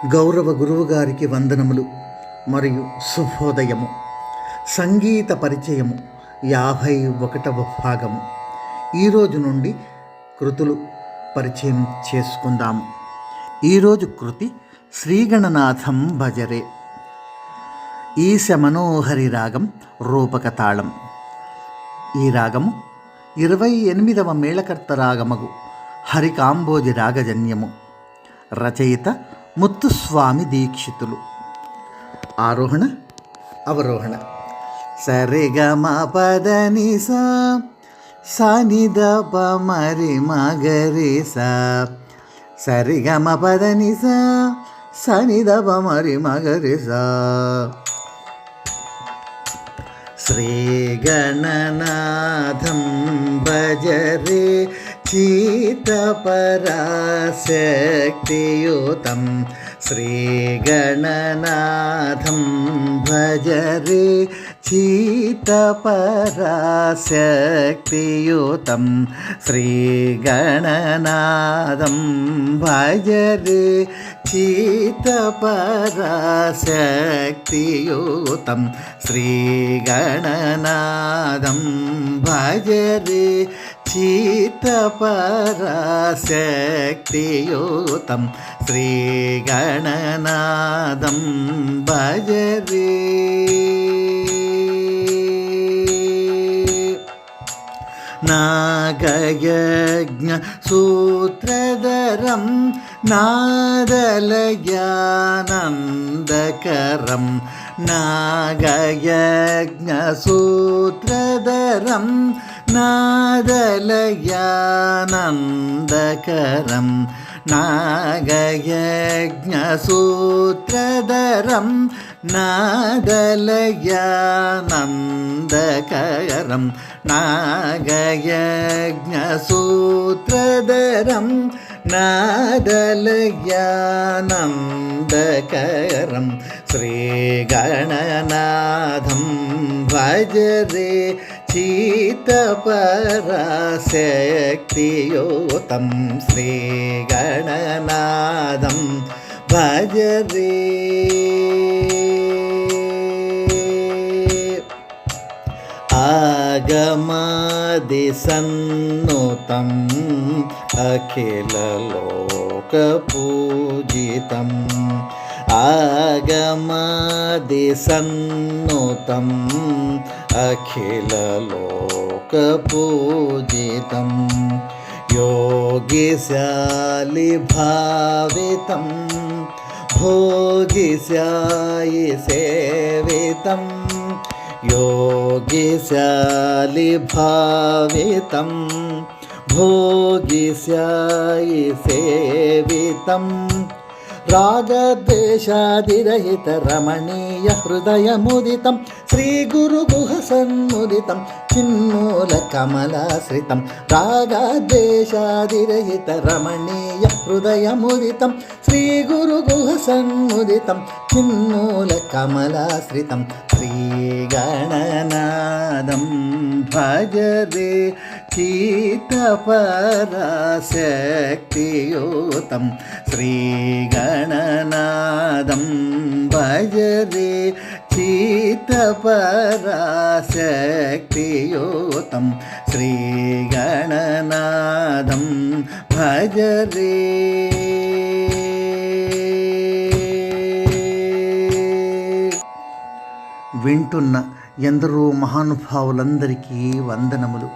గౌరవ గురువుగారికి వందనములు మరియు శుభోదయము. సంగీత పరిచయము 51వ భాగము. ఈరోజు నుండి కృతులు పరిచయం చేసుకుందాము. ఈరోజు కృతి శ్రీగణనాథం భజరే. ఈశ మనోహరి రాగం, రూపక తాళం. ఈ రాగము 28వ మేళకర్త రాగమగు హరికాంబోజి రాగజన్యము. రచయిత ముత్తుస్వామి దీక్షితులు. ఆరోహణ అవరోహణ. సరిగమ పదని సానిద పమరి మగరి సా. సరిగమ పదని సానిద పమరి మగరి సా. శ్రీగణనాథం భజరే చిత్తపరాశక్తియుతం. శ్రీగణనాథం భజరే చిత్తపరాశక్తియుతం. శ్రీగణనాథం భజరే చిత్తపరాశక్తియుతం. శ్రీగణనాథం భజరే చిత్తపరాశక్తియుతం. శ్రీగణనాథం భజరే. నాగయజ్ఞ సూత్రధరం నాదలయానందకరం. నాగయజ్ఞ సూత్రధరం నాదలయానందకరం. నాగయజ్ఞ సూత్రధరం నాదలయానందకరం. నాగయజ్ఞ సూత్రధరం నాదలయానందకరం. శ్రీగణనాథం భజరే చిత్తపరాశక్తియుతం. శ్రీగణనాథం భజరే. ఆగమాది సన్నుతం అఖిలలోకపూజితం. ఆగమాది సన్నుతం అఖిలలోకపూజితం. యోగిశాలి భావితం భోగిశాయి సేవితం. యోగిశాలి భావితం భోగిశాయి సేవితం. రాగద్వేషాదిరహిత రమణీయ హృదయముదితం. శ్రీగురుగుహ సన్ముదితం చిన్మూల కమలాశ్రితం. రాగద్వేషాదిరహిత రమణీయ హృదయముదితం. శ్రీగురుగుహ సన్ముదితం చిన్మూల కమలాశ్రితం. శ్రీగణనాథం భజరే చిత్తపరాశక్తియుతం. శ్రీగణనాథం భజరే చిత్తపరాశక్తియుతం. శ్రీగణనాథం భజరే. వింటున్న ఎందరో మహానుభావులందరికీ వందనములు.